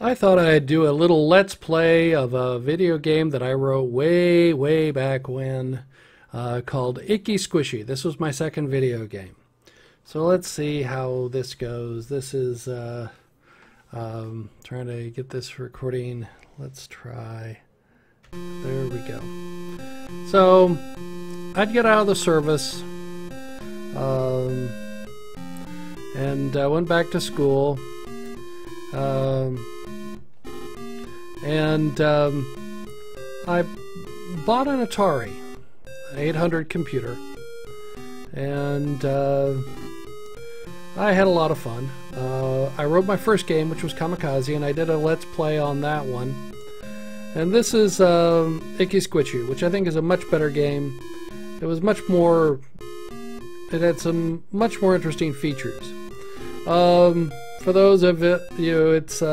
I thought I'd do a little let's play of a video game that I wrote way back when called Icky Squishy. This was my second video game. So let's see how this goes. This is trying to get this recording. Let's try. There we go. So I'd get out of the service and I went back to school. I bought an Atari 800 computer, and I had a lot of fun. I wrote my first game, which was Kamikaze, and I did a let's play on that one. And this is Icky Squishy, which I think is a much better game. It was much more... It had some much more interesting features. For those of you, it's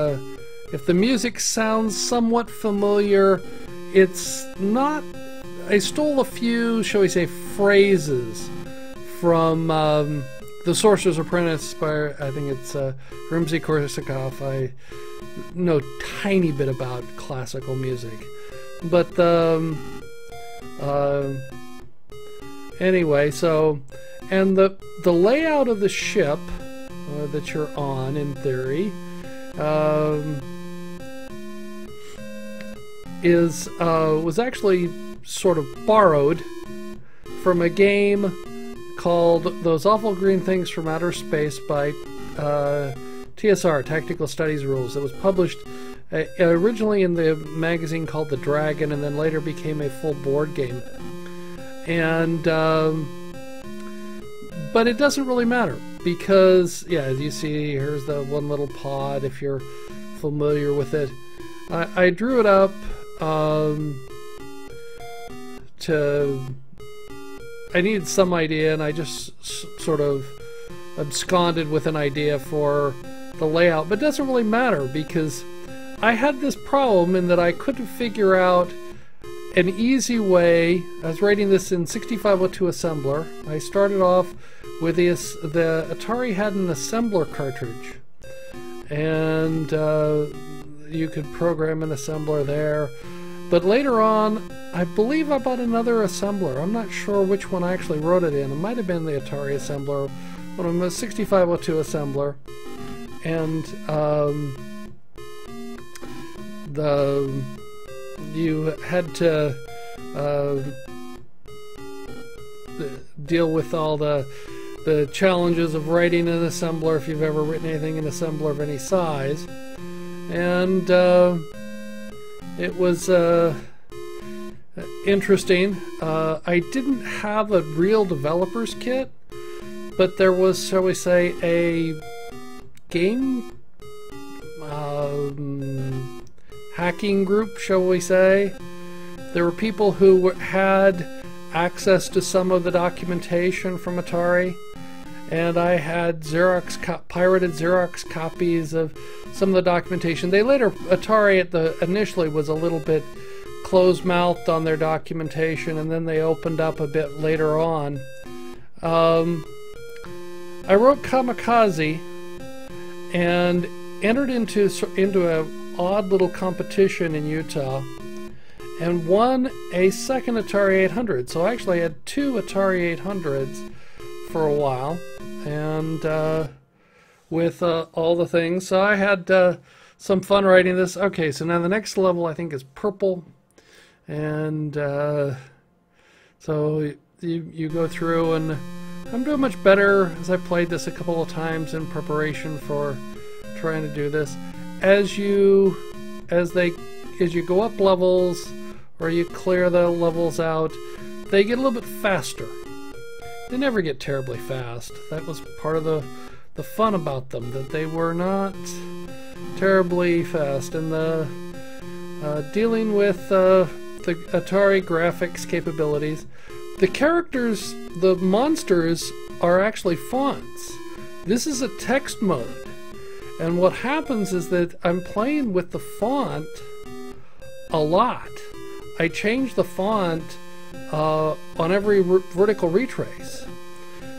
if the music sounds somewhat familiar, it's not. I stole a few, shall we say, phrases from The Sorcerer's Apprentice by, I think it's Rimsky-Korsakov. I know a tiny bit about classical music, but anyway, so, and the layout of the ship that you're on, in theory, was actually sort of borrowed from a game called Those Awful Green Things from Outer Space by TSR, Tactical Studies Rules. It was published originally in the magazine called The Dragon, and then later became a full board game. And but it doesn't really matter, because, yeah, as you see, here's the one little pod, if you're familiar with it. I drew it up I needed some idea, and I just sort of absconded with an idea for the layout. But it doesn't really matter, because I had this problem in that I couldn't figure out an easy way. I was writing this in 6502 assembler. I started off with the Atari had an assembler cartridge, and you could program an assembler there. But later on, I believe I bought another assembler. I'm not sure which one I actually wrote it in. It might have been the Atari assembler, but it was a 6502 assembler. And you had to deal with all the challenges of writing an assembler if you've ever written anything in assembler of any size. And it was interesting. I didn't have a real developer's kit, but there was, shall we say, a game hacking group, shall we say. There were people who had access to some of the documentation from Atari, and I had pirated Xerox copies of some of the documentation. Atari initially was a little bit closed-mouthed on their documentation, and then they opened up a bit later on. I wrote Kamikaze and entered into an odd little competition in Utah and won a second Atari 800. So I actually had two Atari 800s for a while, and with all the things. So I had some fun writing this. Okay, so now the next level I think is purple, and so you go through, and I'm doing much better as I played this a couple of times in preparation for trying to do this. As you go up levels, or you clear the levels out, they get a little bit faster. They never get terribly fast. That was part of the fun about them, that they were not terribly fast. And the dealing with the Atari graphics capabilities, the characters, the monsters, are actually fonts. This is a text mode, and what happens is that I'm playing with the font a lot. I change the font on every vertical retrace.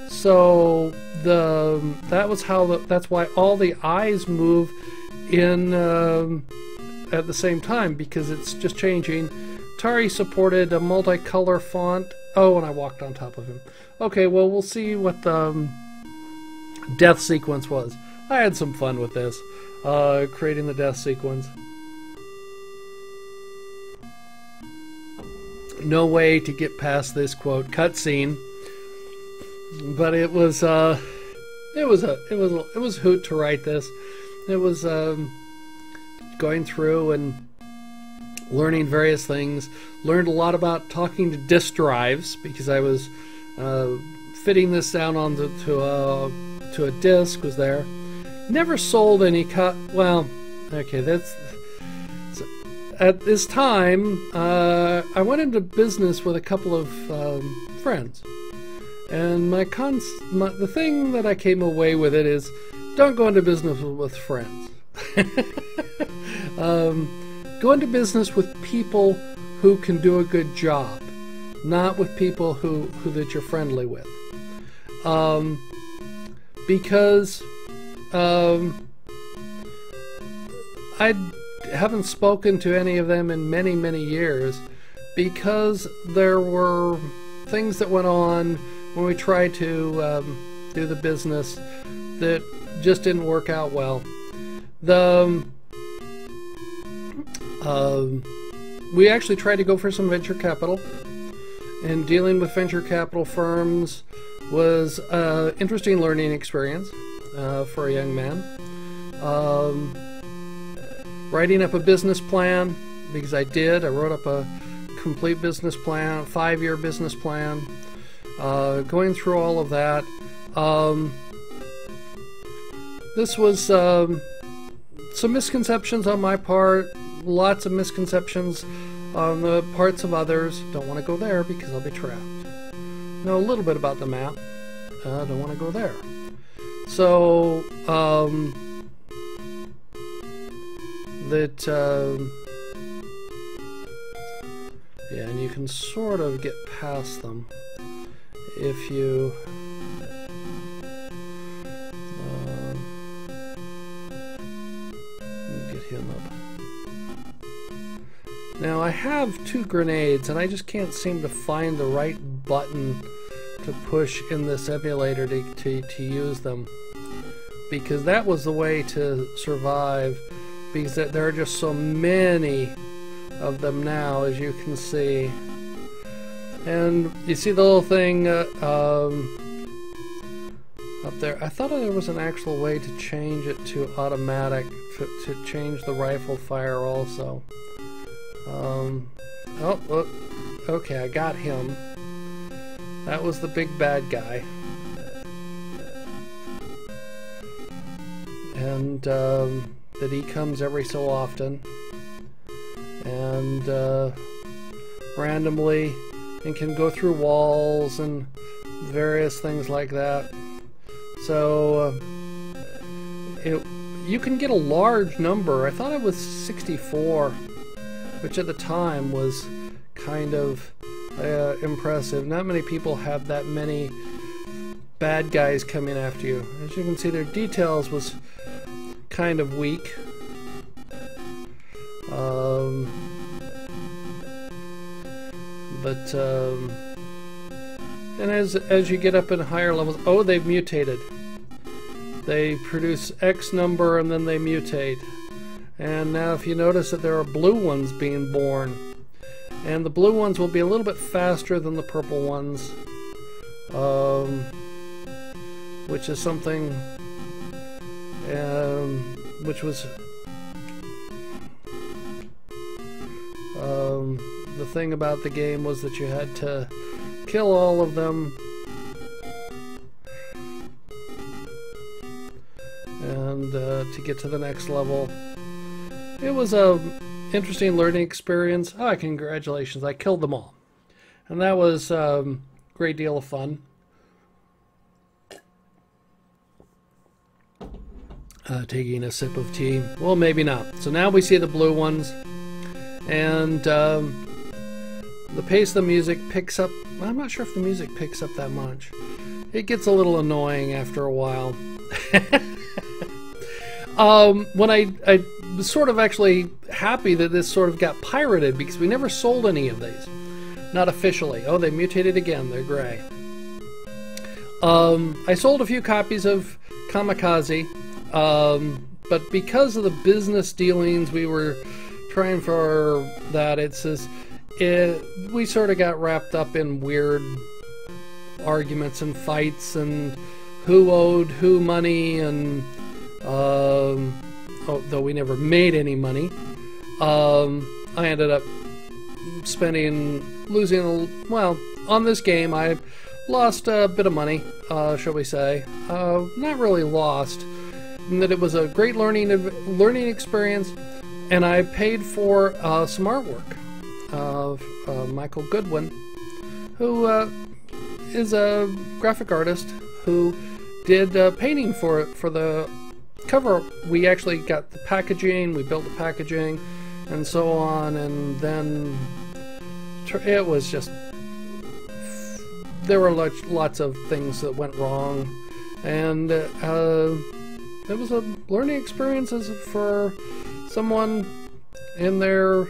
So that's why all the eyes move in at the same time, because it's just changing. Atari supported a multicolor font. Oh, and I walked on top of him. Okay, well, we'll see what the death sequence was. I had some fun with this, creating the death sequence. No way to get past this quote cutscene, but it was a hoot to write this. It was going through and learning various things. Learned a lot about talking to disk drives, because I was fitting this down onto to a disk. Was there. Never sold any well, okay, that's at this time I went into business with a couple of friends, and the thing that I came away with it is, don't go into business with friends. Go into business with people who can do a good job, not with people who that you're friendly with. Because I haven't spoken to any of them in many, many years, because there were things that went on when we tried to do the business that just didn't work out well. We actually tried to go for some venture capital, and dealing with venture capital firms was an interesting learning experience for a young man. Writing up a business plan, because I wrote up a complete business plan, a 5-year business plan, going through all of that. This was some misconceptions on my part, lots of misconceptions on the parts of others. Don't want to go there because I'll be trapped. Know a little bit about the map. Don't want to go there. So, yeah, and you can sort of get past them if you get him up. Now I have 2 grenades, and I just can't seem to find the right button to push in this emulator to use them, because that was the way to survive, because there are just so many of them now, as you can see. And you see the little thing up there. I thought there was an actual way to change it to automatic, to change the rifle fire also. Oh, okay, I got him. That was the big bad guy. And that he comes every so often, and randomly, and can go through walls and various things like that. So you can get a large number. I thought it was 64, which at the time was kind of impressive. Not many people have that many bad guys coming after you. As you can see, their details was kind of weak. And as you get up in higher levels, oh, they've mutated. They produce X number and then they mutate. And now if you notice that there are blue ones being born, and the blue ones will be a little bit faster than the purple ones, which is something which was the thing about the game, was that you had to kill all of them and to get to the next level. It was a interesting learning experience. Ah, congratulations, I killed them all, and that was a great deal of fun. Taking a sip of tea. Well, maybe not. So now we see the blue ones, and the pace of the music picks up. I'm not sure if the music picks up that much. It gets a little annoying after a while. When I was sort of actually happy that this sort of got pirated because we never sold any of these. Not officially. Oh, they mutated again. They're gray. I sold a few copies of Kamikaze, but because of the business dealings we were trying for that, we sort of got wrapped up in weird arguments and fights and who owed who money, and though we never made any money, I ended up losing, well, on this game I lost a bit of money, shall we say. Not really lost, in that it was a great learning experience, and I paid for some artwork of Michael Goodwin, who is a graphic artist who did painting for the cover. We actually got the packaging, we built the packaging, and so on, and then it was just, there were lots of things that went wrong, and it was a learning experience for someone in their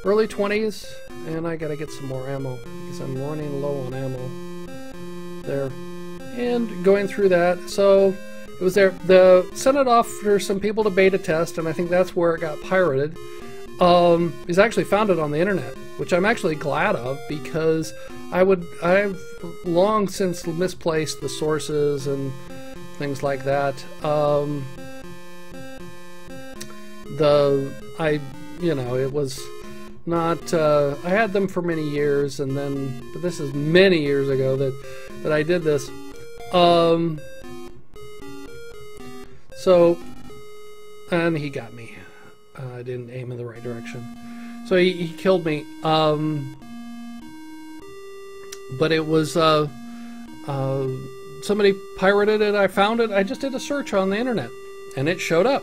early 20s, and I gotta get some more ammo because I'm running low on ammo there. And going through that, so it was there. Sent it off for some people to beta test, and I think that's where it got pirated. Is actually found it on the internet, which I'm actually glad of, because I've long since misplaced the sources and things like that. It was not, I had them for many years, and then, but this is many years ago that I did this. So, and he got me. I didn't aim in the right direction. So he killed me. But it was, somebody pirated it, I found it, I just did a search on the internet, and it showed up.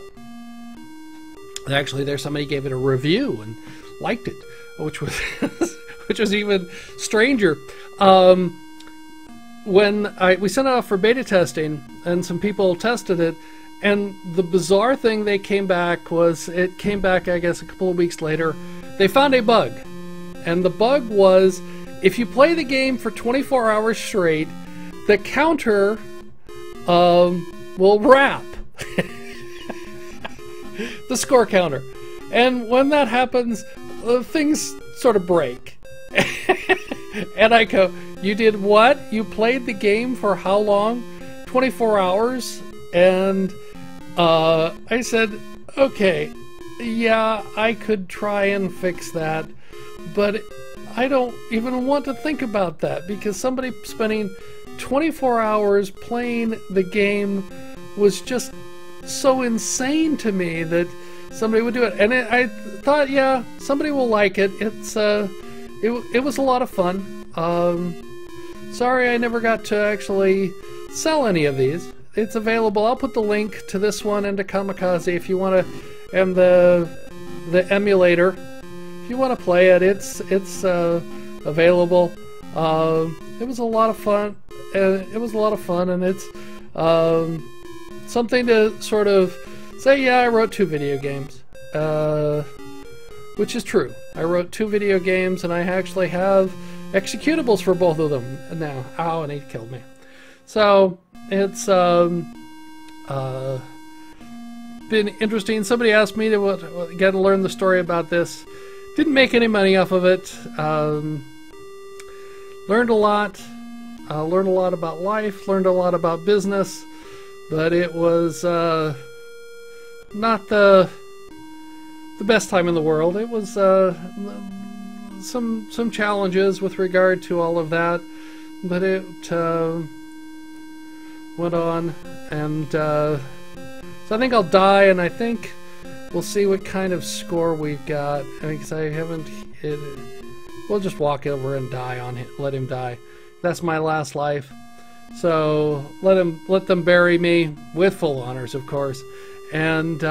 Actually, somebody gave it a review and liked it, which was which was even stranger. When we sent it off for beta testing, and some people tested it, and the bizarre thing they came back was, it came back, I guess, a couple of weeks later, they found a bug. And the bug was, if you play the game for 24 hours straight, the counter will wrap. The score counter. And when that happens, things sort of break. And I go, you did what? You played the game for how long? 24 hours? And I said, okay, yeah, I could try and fix that, but I don't even want to think about that, because somebody spending 24 hours playing the game was just so insane to me that somebody would do it. And I thought, yeah, somebody will like it. It was a lot of fun. Sorry I never got to actually sell any of these. It's available. I'll put the link to this one and to Kamikaze if you want to, and the emulator. If you want to play it, it's available. It was a lot of fun. And it's something to sort of say, yeah, I wrote 2 video games, which is true. I wrote 2 video games, and I actually have executables for both of them now. Ow, and he killed me. So it's been interesting. Somebody asked me to get to learn the story about this. Didn't make any money off of it. Learned a lot. Learned a lot about life. Learned a lot about business. But it was not the best time in the world. It was some challenges with regard to all of that. But it went on, and so I think I'll die, and I think we'll see what kind of score we've got. I mean, because I haven't. We'll just walk over and die on him. Let him die. That's my last life. So let them bury me with full honors, of course. And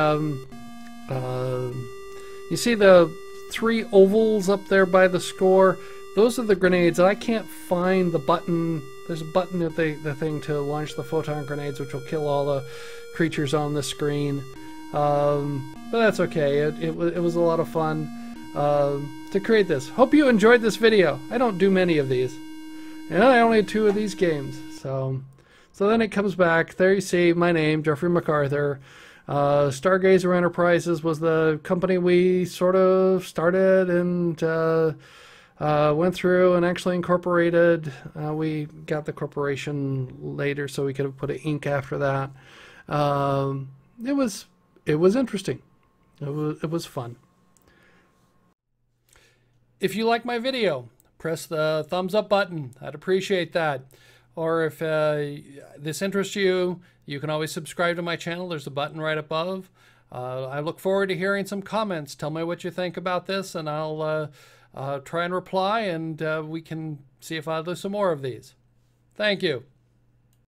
you see the 3 ovals up there by the score. Those are the grenades. I can't find the button. There's a button at the thing to launch the photon grenades, which will kill all the creatures on the screen. But that's okay. It was a lot of fun to create this. Hope you enjoyed this video. I don't do many of these, and I only had 2 of these games. So then it comes back. There you see my name, Jeffrey MacArthur. Stargazer Enterprises was the company we sort of started and went through and actually incorporated. We got the corporation later, so we could have put an Inc. after that. It was interesting. It was fun. If you like my video, press the thumbs up button. I'd appreciate that. Or if this interests you, you can always subscribe to my channel. There's a button right above. I look forward to hearing some comments. Tell me what you think about this, and I'll try and reply, and we can see if I'll do some more of these. Thank you.